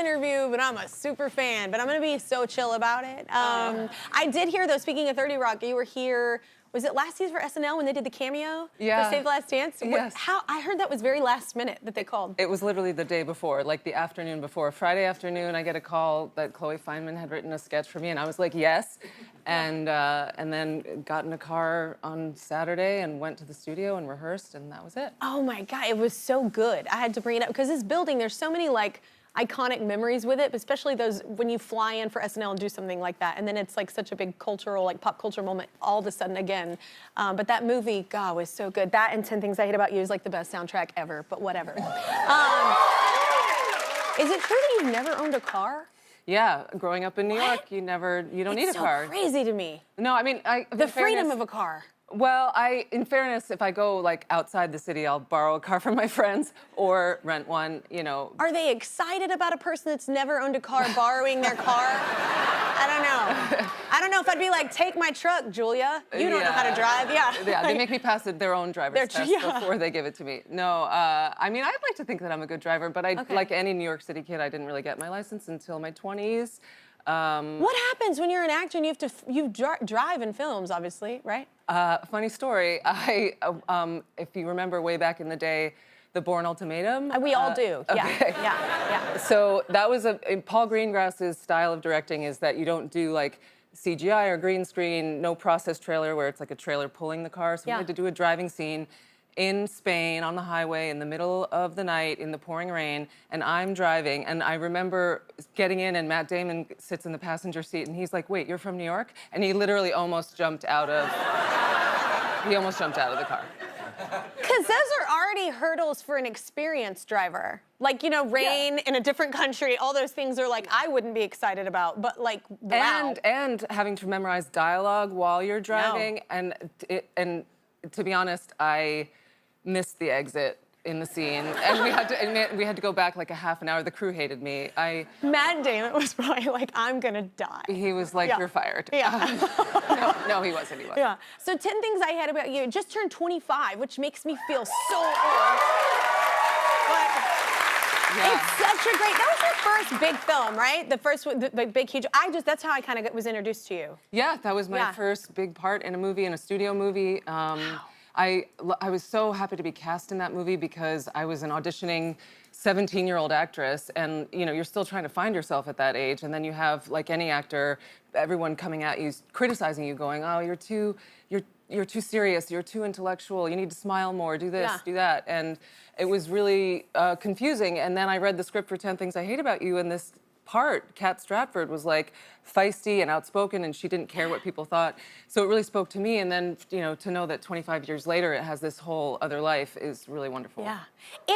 interview, but I'm a super fan. But I'm gonna be so chill about it. I did hear, though, speaking of 30 Rock, you were here, was it last season for SNL when they did the cameo? Yeah. For Save the Last Dance? Yes. I heard that was very last minute that they called. It was literally the day before, like the afternoon before. Friday afternoon, I get a call that Chloe Fineman had written a sketch for me, and I was like, yes. And then got in a car on Saturday and went to the studio and rehearsed, and that was it. Oh my God, it was so good. I had to bring it up, because this building, there's so many like iconic memories with it, but especially those when you fly in for SNL and do something like that, and then it's like such a big cultural, like pop culture moment all of a sudden again. But that movie, God, was so good. That and 10 Things I Hate About You is like the best soundtrack ever, but whatever. Is it true that you've never owned a car? Yeah, growing up in New York, you don't need a car. It's so crazy to me. No, I mean, The freedom of a car. Well, in fairness, if I go like outside the city, I'll borrow a car from my friends or rent one, you know. Are they excited about a person that's never owned a car borrowing their car? I don't know. I don't know if I'd be like, take my truck, Julia. You don't know how to drive, yeah. Yeah, they make me pass their own driver's test before they give it to me. No, I mean, I'd like to think that I'm a good driver, but like any New York City kid, I didn't really get my license until my 20s. What happens when you're an actor and you drive in films, obviously, right? Funny story. If you remember way back in the day, the Bourne Ultimatum. We all do. Okay. Yeah. So that was Paul Greengrass's style of directing is that you don't do like CGI or green screen, no process trailer where it's like a trailer pulling the car. So we had to do a driving scene in Spain on the highway in the middle of the night in the pouring rain, and I'm driving, and I remember getting in and Matt Damon sits in the passenger seat and he's like, wait, you're from New York? And he literally almost jumped out of the car. Because those are already hurdles for an experienced driver. Like, you know, rain in a different country, all those things are like, I wouldn't be excited about, but like, wow. And having to memorize dialogue while you're driving, and to be honest, I missed the exit in the scene, and we had to go back like a half an hour. The crew hated me. Matt Damon was probably like, I'm gonna die. He was like, you're fired. Yeah. No, he wasn't. Yeah. So 10 Things I Hate About You just turned 25, which makes me feel so old. But it's such a great. That was your first big film, right? The first, the big, huge. That's how I kind of was introduced to you. Yeah, that was my first big part in a movie, in a studio movie. Wow. I was so happy to be cast in that movie because I was an auditioning 17-year-old actress, and you know, you're still trying to find yourself at that age, and then you have, like any actor, everyone coming at you, criticizing you, going, oh, you're too serious, you're too intellectual, you need to smile more, do this, do that. And it was really confusing. And then I read the script for 10 Things I Hate About You, and this part, Kat Stratford, was like feisty and outspoken, and she didn't care what people thought. So it really spoke to me. And then, you know, to know that 25 years later it has this whole other life is really wonderful. Yeah.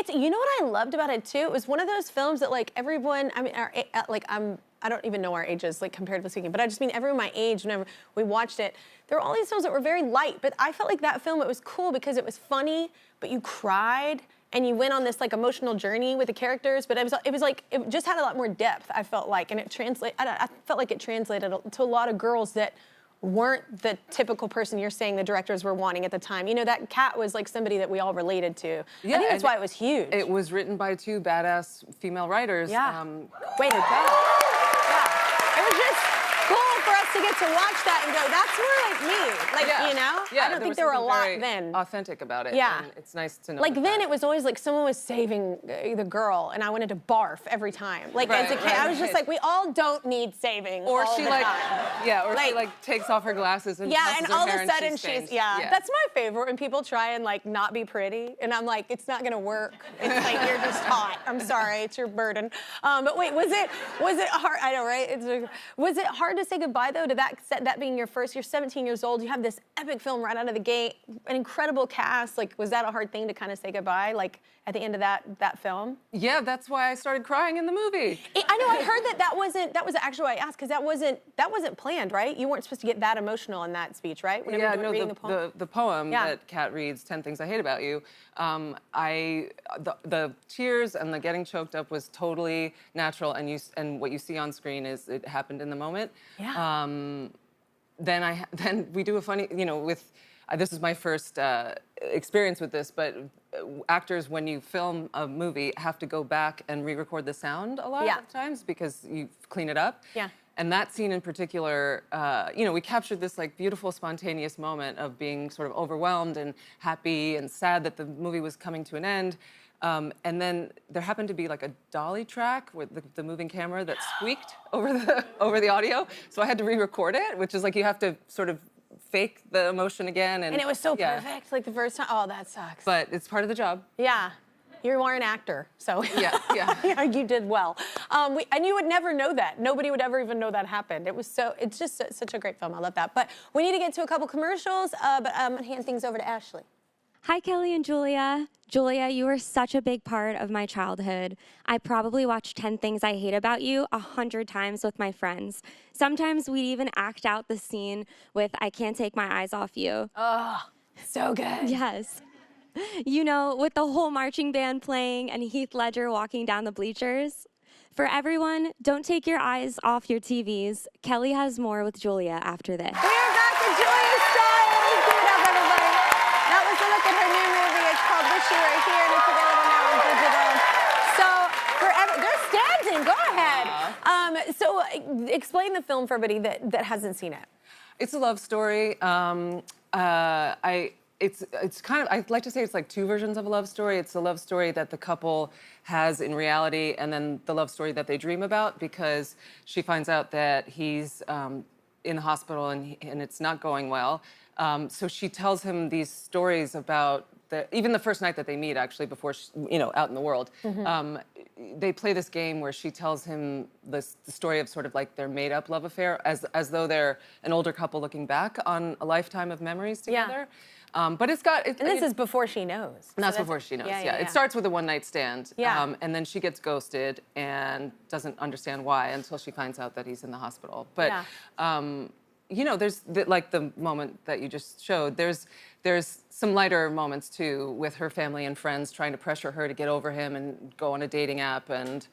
You know what I loved about it too? It was one of those films that like everyone, I mean, I don't even know our ages, like comparatively speaking, but I just mean everyone my age, whenever we watched it, there were all these films that were very light, but I felt like that film, it was cool because it was funny, but you cried, and you went on this like emotional journey with the characters, but it just had a lot more depth, I felt like, and I felt like it translated to a lot of girls that weren't the typical person you're saying the directors were wanting at the time. You know, that Kat was like somebody that we all related to. Yeah, I think that's why it was huge. It was written by two badass female writers. Yeah. Way to go. Yeah. It was just cool for us to get to watch that and go, that's more like me. Like, you know? Yeah, I don't think there were a lot then. Authentic about it. Yeah. And it's nice to know. Like then it was always like someone was saving the girl and I wanted to barf every time. Like as a kid, I was just like, we all don't need saving or all she the like, time. yeah, or she like takes off her glasses and and all of a sudden she's that's my favorite when people try and like not be pretty. And I'm like, it's not gonna work. It's like, you're just hot. I'm sorry, it's your burden. But wait, was it hard? I know, right? Was it hard to say goodbye though to that being your first? You're 17 years old, you have this epic film right out of the gate, an incredible cast. Like, was that a hard thing to kind of say goodbye, like at the end of that film? Yeah, that's why I started crying in the movie. I know, I heard that was actually why I asked, because that wasn't planned, right? You weren't supposed to get that emotional in that speech, right? Whenever reading the poem that Kat reads, 10 Things I Hate About You, the tears and the getting choked up was totally natural, and what you see on screen is it happened in the moment. Yeah. Then we do a funny, you know, this is my first experience with this, but actors, when you film a movie, have to go back and re-record the sound a lot of times because you clean it up. Yeah. And that scene in particular, you know, we captured this like beautiful, spontaneous moment of being sort of overwhelmed and happy and sad that the movie was coming to an end. And then there happened to be like a dolly track with the moving camera that squeaked over the audio. So I had to re-record it, which is like you have to sort of fake the emotion again. And it was so perfect, like the first time. Oh, that sucks. But it's part of the job. Yeah. You are an actor, so yeah, you did well. And you would never know that. Nobody would ever even know that happened. It's just such a great film. I love that. But we need to get to a couple commercials, but I'm gonna hand things over to Ashley. Hi, Kelly and Julia. Julia, you were such a big part of my childhood. I probably watched 10 Things I Hate About You 100 times with my friends. Sometimes we'd even act out the scene with I Can't Take My Eyes Off You. Oh, so good. Yes. You know, with the whole marching band playing and Heath Ledger walking down the bleachers. For everyone, don't take your eyes off your TVs. Kelly has more with Julia after this. We are back with Julia Stiles. Give it up, everybody. That was a look at her new movie. It's called Wish You Were Here, and it's available now on digital. So, they're standing. Go ahead. So, explain the film for everybody that hasn't seen it. It's a love story. It's kind of, I'd like to say it's like two versions of a love story. It's the love story that the couple has in reality, and then the love story that they dream about, because she finds out that he's in the hospital and it's not going well. So she tells him these stories about even the first night that they meet, actually, before out in the world. They play this game where she tells him the story of sort of like their made-up love affair, as though they're an older couple looking back on a lifetime of memories together. But it's got... And this is before she knows. And that's before she knows, yeah. It starts with a one-night stand. Yeah. And then she gets ghosted and doesn't understand why until she finds out that he's in the hospital. But, there's like the moment that you just showed, there's some lighter moments, too, with her family and friends trying to pressure her to get over him and go on a dating app and,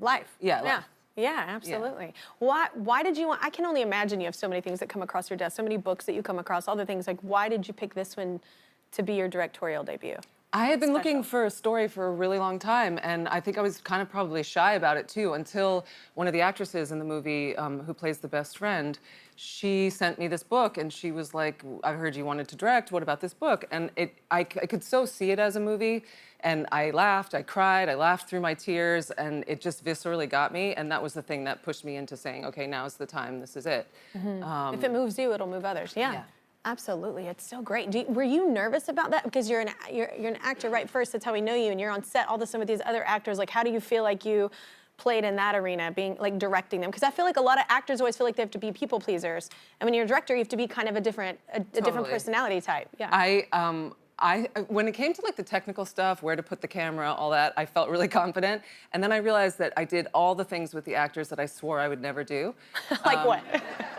life. Yeah, life. Yeah, absolutely. Yeah. Why did you want, I can only imagine you have so many things that come across your desk, so many books that you come across, all the things, like why did you pick this one to be your directorial debut? I had been looking for a story for a really long time, and I think I was kind of probably shy about it too, until one of the actresses in the movie who plays the best friend, she sent me this book, and she was like, I heard you wanted to direct, what about this book? And I could so see it as a movie, and I laughed, I cried, I laughed through my tears, and it just viscerally got me, and that was the thing that pushed me into saying, okay, now's the time, this is it. If it moves you, it'll move others. Yeah. Absolutely, it's so great. Were you nervous about that? Because you're an actor, right? First, that's how we know you, and you're on set. All some of these other actors, like, how do you feel like you played in that arena, being like directing them? Because I feel like a lot of actors always feel like they have to be people pleasers, and when you're a director, you have to be kind of a different personality type. Yeah. When it came to like the technical stuff, where to put the camera, all that, I felt really confident. And then I realized that I did all the things with the actors that I swore I would never do. Like what?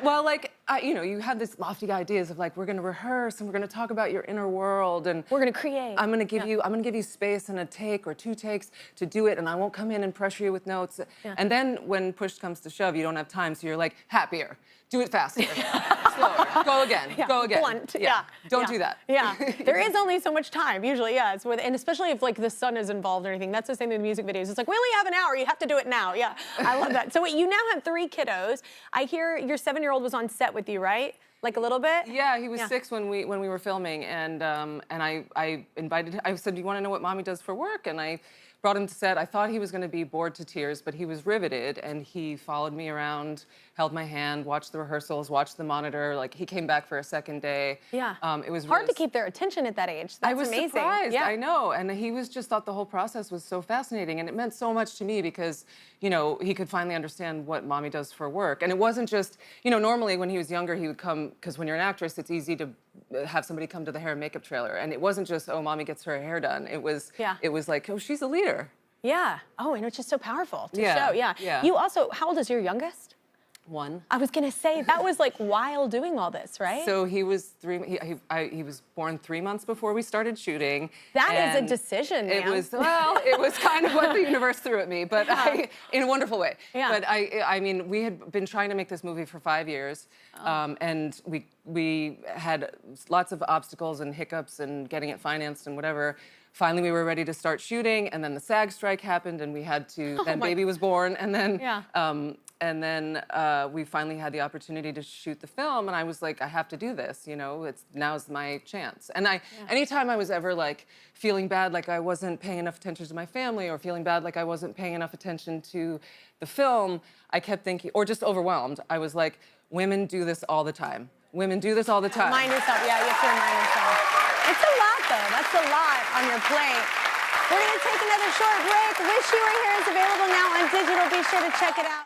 Well, like, you have these lofty ideas of like, we're going to rehearse and we're going to talk about your inner world, and we're going to create. I'm going to give you space and a take or two takes to do it, and I won't come in and pressure you with notes. And then when push comes to shove, you don't have time, so you're like, happier. Do it faster, slower, go again, go again. Blunt, Don't do that. Yeah, there is only so much time, usually, yeah. And especially if like the sun is involved or anything, that's the same thing with music videos. It's like, we only have an hour, you have to do it now, yeah. I love that. So wait, you now have 3 kiddos. I hear your 7-year-old was on set with you, right? Like a little bit? Yeah, he was 6 when we were filming, and I invited him. I said, do you want to know what Mommy does for work? And I brought him to set. I thought he was going to be bored to tears, but he was riveted, and he followed me around, held my hand, watched the rehearsals, watched the monitor. Like, he came back for a second day. Yeah. It was hard to keep their attention at that age. That's I was amazing. Surprised. Yeah. I know, and he was just thought the whole process was so fascinating, and it meant so much to me because, he could finally understand what Mommy does for work. And it wasn't just, normally when he was younger, he would come, because when you're an actress, it's easy to have somebody come to the hair and makeup trailer, and it wasn't just, oh, Mommy gets her hair done. It was like, oh, she's a leader. Yeah. Oh, and it's just so powerful to show. Yeah. You also, how old is your youngest? 1. I was gonna say, that was like while doing all this, right? So he was he was born 3 months before we started shooting. That is a and decision, It ma'am. was, well, it was kind of what the universe threw at me, but in a wonderful way. Yeah. But I mean, we had been trying to make this movie for 5 years, and we had lots of obstacles and hiccups and getting it financed and whatever. Finally, we were ready to start shooting, and then the SAG strike happened, and we had to. Then baby was born, and then we finally had the opportunity to shoot the film, and I was like, I have to do this. You know, now's my chance. And anytime I was ever like feeling bad, like I wasn't paying enough attention to my family, or feeling bad, like I wasn't paying enough attention to the film, I kept thinking, or just overwhelmed. I was like, women do this all the time. Women do this all the time. Remind yourself, yeah, you have to remind yourself. It's a lot, though. That's a lot on your plate. We're going to take another short break. Wish You Were Here is available now on digital. Be sure to check it out.